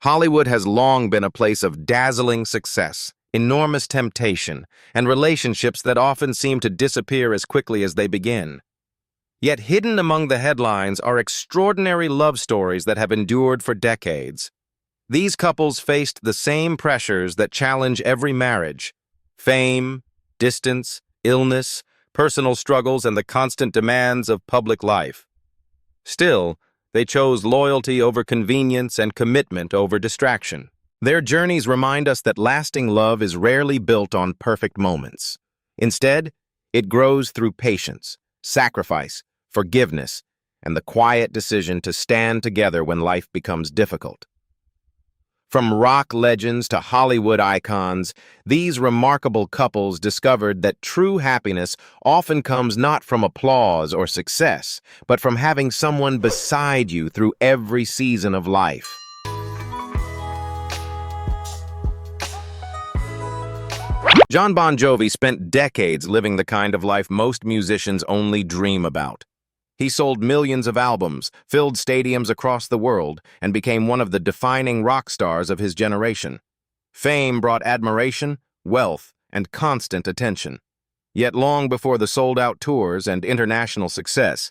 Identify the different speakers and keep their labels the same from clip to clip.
Speaker 1: Hollywood has long been a place of dazzling success, enormous temptation, and relationships that often seem to disappear as quickly as they begin. Yet hidden among the headlines are extraordinary love stories that have endured for decades. These couples faced the same pressures that challenge every marriage: fame, distance, illness, personal struggles, and the constant demands of public life. Still, they chose loyalty over convenience and commitment over distraction. Their journeys remind us that lasting love is rarely built on perfect moments. Instead, it grows through patience, sacrifice, forgiveness, and the quiet decision to stand together when life becomes difficult. From rock legends to Hollywood icons, these remarkable couples discovered that true happiness often comes not from applause or success, but from having someone beside you through every season of life. Jon Bon Jovi spent decades living the kind of life most musicians only dream about. He sold millions of albums, filled stadiums across the world, and became one of the defining rock stars of his generation. Fame brought admiration, wealth, and constant attention. Yet long before the sold-out tours and international success,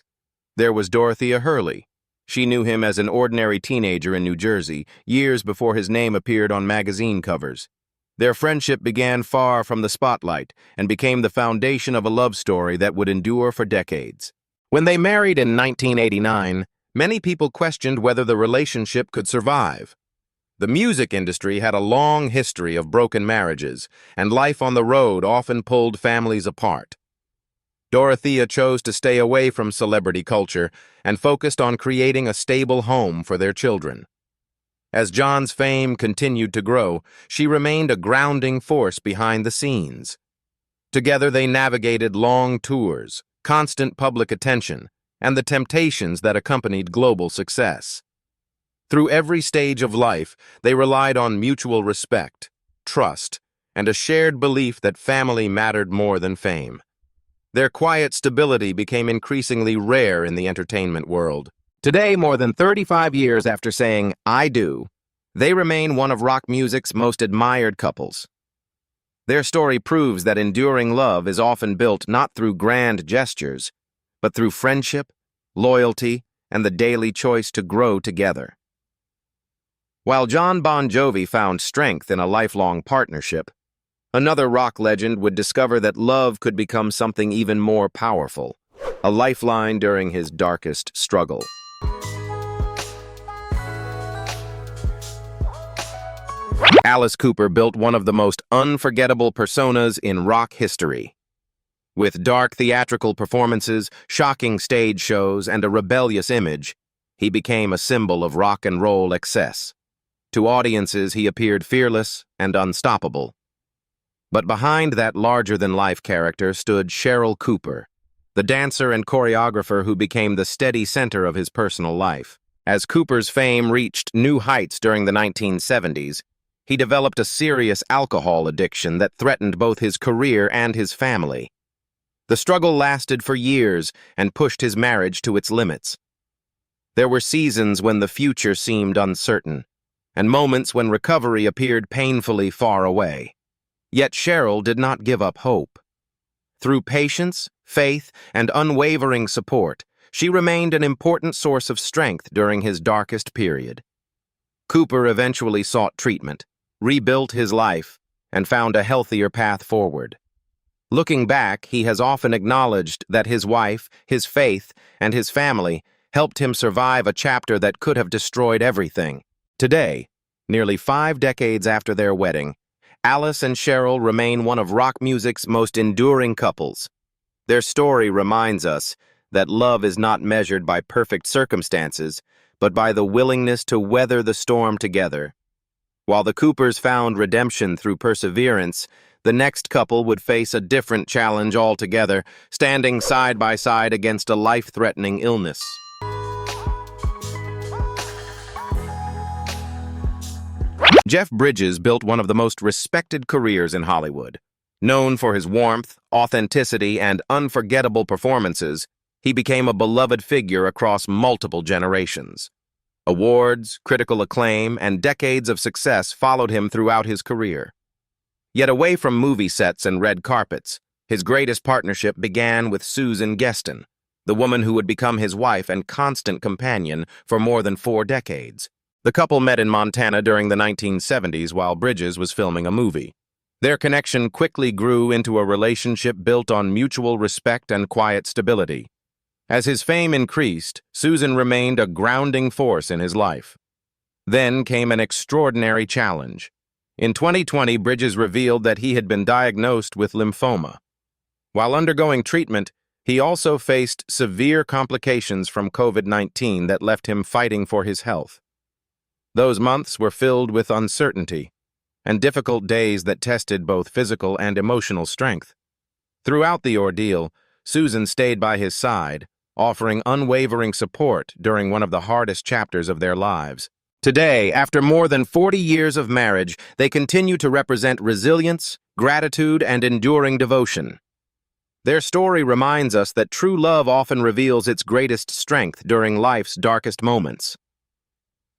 Speaker 1: there was Dorothea Hurley. She knew him as an ordinary teenager in New Jersey, years before his name appeared on magazine covers. Their friendship began far from the spotlight and became the foundation of a love story that would endure for decades. When they married in 1989, many people questioned whether the relationship could survive. The music industry had a long history of broken marriages, and life on the road often pulled families apart. Dorothea chose to stay away from celebrity culture and focused on creating a stable home for their children. As John's fame continued to grow, she remained a grounding force behind the scenes. Together they navigated long tours, constant public attention, and the temptations that accompanied global success. Through every stage of life, they relied on mutual respect, trust, and a shared belief that family mattered more than fame. Their quiet stability became increasingly rare in the entertainment world. Today, more than 35 years after saying, "I do," they remain one of rock music's most admired couples. Their story proves that enduring love is often built not through grand gestures, but through friendship, loyalty, and the daily choice to grow together. While Jon Bon Jovi found strength in a lifelong partnership, another rock legend would discover that love could become something even more powerful, a lifeline during his darkest struggle. Alice Cooper built one of the most unforgettable personas in rock history. With dark theatrical performances, shocking stage shows, and a rebellious image, he became a symbol of rock and roll excess. To audiences, he appeared fearless and unstoppable. But behind that larger-than-life character stood Sheryl Cooper, the dancer and choreographer who became the steady center of his personal life. As Cooper's fame reached new heights during the 1970s, he developed a serious alcohol addiction that threatened both his career and his family. The struggle lasted for years and pushed his marriage to its limits. There were seasons when the future seemed uncertain, and moments when recovery appeared painfully far away. Yet Sheryl did not give up hope. Through patience, faith, and unwavering support, she remained an important source of strength during his darkest period. Cooper eventually sought treatment, rebuilt his life, and found a healthier path forward. Looking back, he has often acknowledged that his wife, his faith, and his family helped him survive a chapter that could have destroyed everything. Today, nearly 5 decades after their wedding, Alice and Sheryl remain one of rock music's most enduring couples. Their story reminds us that love is not measured by perfect circumstances, but by the willingness to weather the storm together. While the Coopers found redemption through perseverance, the next couple would face a different challenge altogether, standing side by side against a life-threatening illness. Jeff Bridges built one of the most respected careers in Hollywood. Known for his warmth, authenticity, and unforgettable performances, he became a beloved figure across multiple generations. Awards, critical acclaim, and decades of success followed him throughout his career. Yet away from movie sets and red carpets, his greatest partnership began with Susan Geston, the woman who would become his wife and constant companion for more than 4 decades. The couple met in Montana during the 1970s while Bridges was filming a movie. Their connection quickly grew into a relationship built on mutual respect and quiet stability. As his fame increased, Susan remained a grounding force in his life. Then came an extraordinary challenge. In 2020, Bridges revealed that he had been diagnosed with lymphoma. While undergoing treatment, he also faced severe complications from COVID-19 that left him fighting for his health. Those months were filled with uncertainty and difficult days that tested both physical and emotional strength. Throughout the ordeal, Susan stayed by his side, offering unwavering support during one of the hardest chapters of their lives. Today, after more than 40 years of marriage, they continue to represent resilience, gratitude, and enduring devotion. Their story reminds us that true love often reveals its greatest strength during life's darkest moments.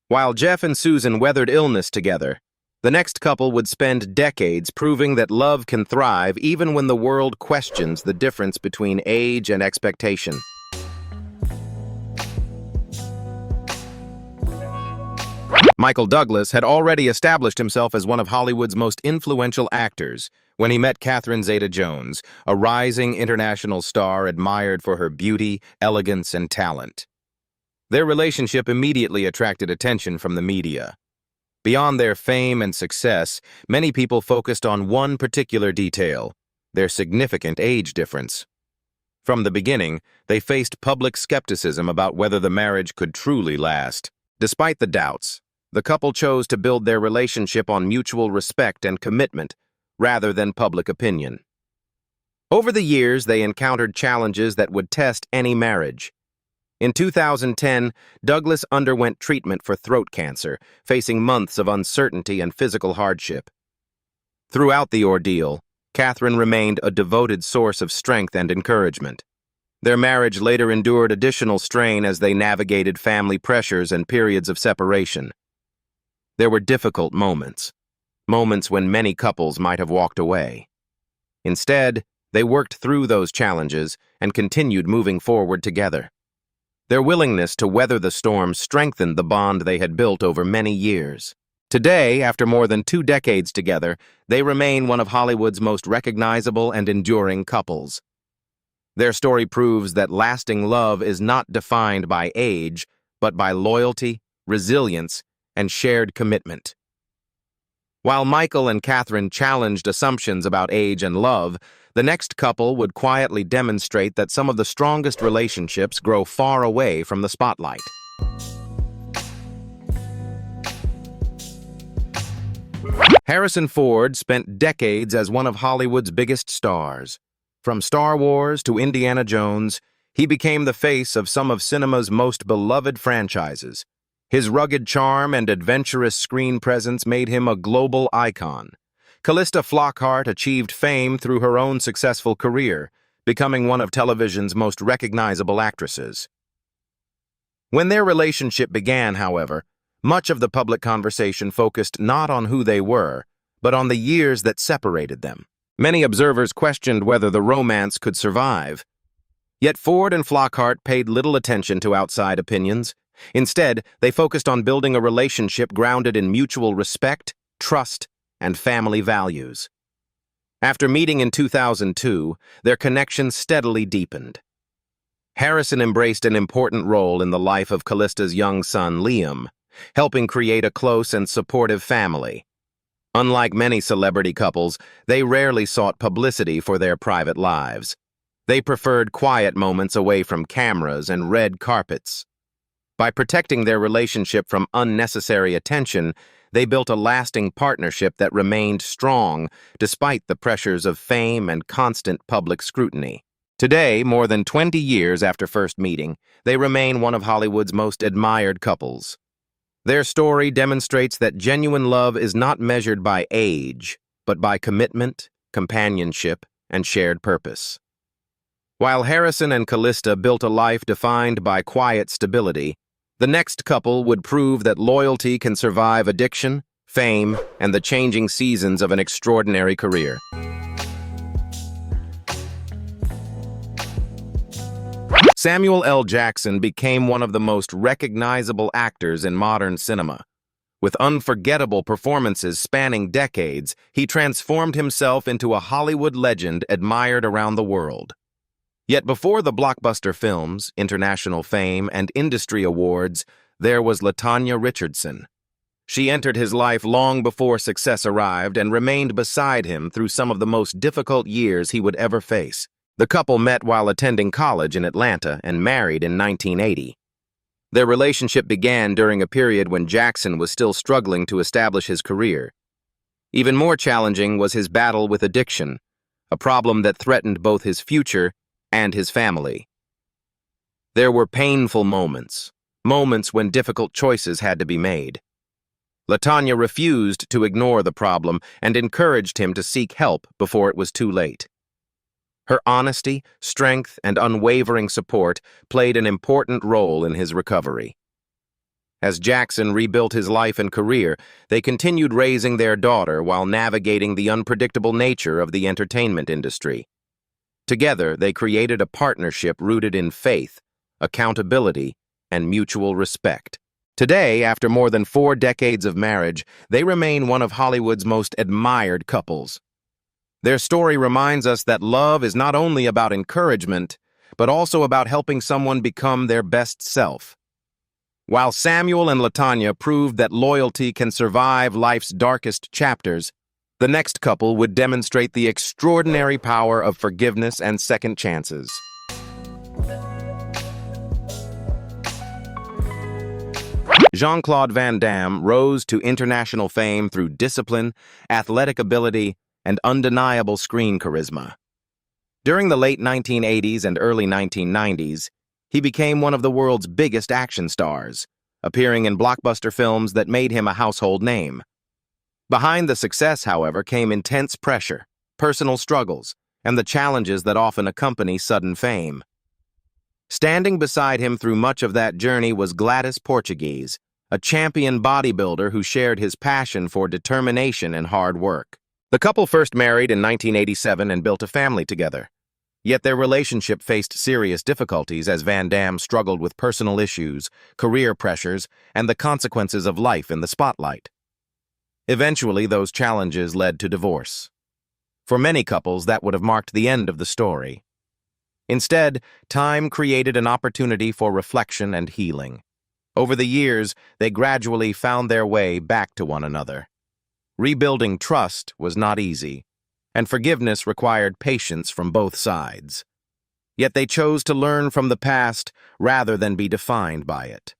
Speaker 1: While Jeff and Susan weathered illness together, the next couple would spend decades proving that love can thrive even when the world questions the difference between age and expectation. Michael Douglas had already established himself as one of Hollywood's most influential actors when he met Catherine Zeta-Jones, a rising international star admired for her beauty, elegance, and talent. Their relationship immediately attracted attention from the media. Beyond their fame and success, many people focused on one particular detail: their significant age difference. From the beginning, they faced public skepticism about whether the marriage could truly last. Despite the doubts, the couple chose to build their relationship on mutual respect and commitment, rather than public opinion. Over the years, they encountered challenges that would test any marriage. In 2010, Douglas underwent treatment for throat cancer, facing months of uncertainty and physical hardship. Throughout the ordeal, Catherine remained a devoted source of strength and encouragement. Their marriage later endured additional strain as they navigated family pressures and periods of separation. There were difficult moments when many couples might have walked away. Instead, they worked through those challenges and continued moving forward together. Their willingness to weather the storm strengthened the bond they had built over many years. Today, after more than 2 decades together, they remain one of Hollywood's most recognizable and enduring couples. Their story proves that lasting love is not defined by age, but by loyalty, resilience, and shared commitment. While Michael and Catherine challenged assumptions about age and love, the next couple would quietly demonstrate that some of the strongest relationships grow far away from the spotlight. Harrison Ford spent decades as one of Hollywood's biggest stars. From Star Wars to Indiana Jones, he became the face of some of cinema's most beloved franchises. His rugged charm and adventurous screen presence made him a global icon. Calista Flockhart achieved fame through her own successful career, becoming one of television's most recognizable actresses. When their relationship began, however, much of the public conversation focused not on who they were, but on the years that separated them. Many observers questioned whether the romance could survive. Yet Ford and Flockhart paid little attention to outside opinions. Instead, they focused on building a relationship grounded in mutual respect, trust, and family values. After meeting in 2002, their connection steadily deepened. Harrison embraced an important role in the life of Calista's young son, Liam, helping create a close and supportive family. Unlike many celebrity couples, they rarely sought publicity for their private lives. They preferred quiet moments away from cameras and red carpets. By protecting their relationship from unnecessary attention, they built a lasting partnership that remained strong despite the pressures of fame and constant public scrutiny. Today, more than 20 years after first meeting, they remain one of Hollywood's most admired couples. Their story demonstrates that genuine love is not measured by age, but by commitment, companionship, and shared purpose. While Harrison and Calista built a life defined by quiet stability, The next couple would prove that loyalty can survive addiction, fame, and the changing seasons of an extraordinary career. Samuel L. Jackson became one of the most recognizable actors in modern cinema. With unforgettable performances spanning decades, he transformed himself into a Hollywood legend admired around the world. Yet before the blockbuster films, international fame, and industry awards, there was LaTanya Richardson. She entered his life long before success arrived and remained beside him through some of the most difficult years he would ever face. The couple met while attending college in Atlanta and married in 1980. Their relationship began during a period when Jackson was still struggling to establish his career. Even more challenging was his battle with addiction, a problem that threatened both his future and his family. There were painful moments when difficult choices had to be made. LaTanya refused to ignore the problem and encouraged him to seek help before it was too late. Her honesty, strength, and unwavering support played an important role in his recovery. As Jackson rebuilt his life and career, they continued raising their daughter while navigating the unpredictable nature of the entertainment industry. Together, they created a partnership rooted in faith, accountability, and mutual respect. Today, after more than 4 decades of marriage, they remain one of Hollywood's most admired couples. Their story reminds us that love is not only about encouragement, but also about helping someone become their best self. While Samuel and LaTanya proved that loyalty can survive life's darkest chapters, the next couple would demonstrate the extraordinary power of forgiveness and second chances. Jean-Claude Van Damme rose to international fame through discipline, athletic ability, and undeniable screen charisma. During the late 1980s and early 1990s, he became one of the world's biggest action stars, appearing in blockbuster films that made him a household name. Behind the success, however, came intense pressure, personal struggles, and the challenges that often accompany sudden fame. Standing beside him through much of that journey was Gladys Portugues, a champion bodybuilder who shared his passion for determination and hard work. The couple first married in 1987 and built a family together. Yet their relationship faced serious difficulties as Van Damme struggled with personal issues, career pressures, and the consequences of life in the spotlight. Eventually, those challenges led to divorce. For many couples, that would have marked the end of the story. Instead, time created an opportunity for reflection and healing. Over the years, they gradually found their way back to one another. Rebuilding trust was not easy, and forgiveness required patience from both sides. Yet they chose to learn from the past rather than be defined by it.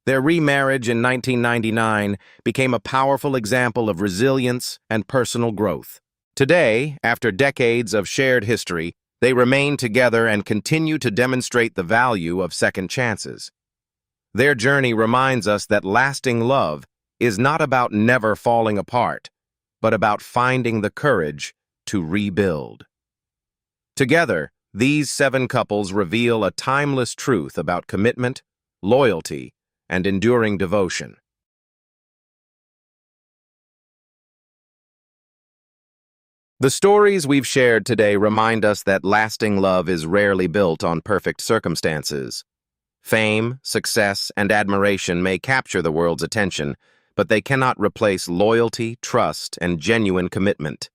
Speaker 1: Their remarriage in 1999 became a powerful example of resilience and personal growth. Today, after decades of shared history, they remain together and continue to demonstrate the value of second chances. Their journey reminds us that lasting love is not about never falling apart, but about finding the courage to rebuild. Together, these 7 couples reveal a timeless truth about commitment, loyalty, and enduring devotion. The stories we've shared today remind us that lasting love is rarely built on perfect circumstances. Fame, success, and admiration may capture the world's attention, but they cannot replace loyalty, trust, and genuine commitment.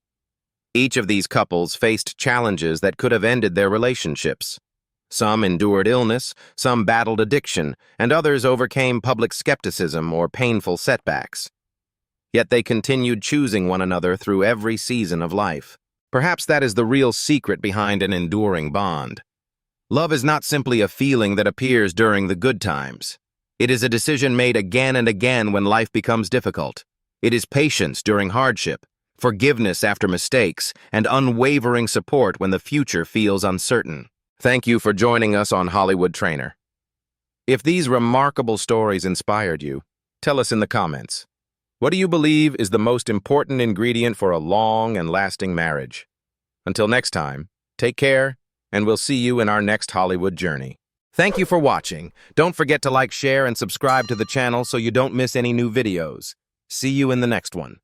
Speaker 1: Each of these couples faced challenges that could have ended their relationships. Some endured illness, some battled addiction, and others overcame public skepticism or painful setbacks. Yet they continued choosing one another through every season of life. Perhaps that is the real secret behind an enduring bond. Love is not simply a feeling that appears during the good times. It is a decision made again and again when life becomes difficult. It is patience during hardship, forgiveness after mistakes, and unwavering support when the future feels uncertain. Thank you for joining us on Hollywood Trainor. If these remarkable stories inspired you, tell us in the comments. What do you believe is the most important ingredient for a long and lasting marriage? Until next time, take care, and we'll see you in our next Hollywood journey. Thank you for watching. Don't forget to like, share, and subscribe to the channel so you don't miss any new videos. See you in the next one.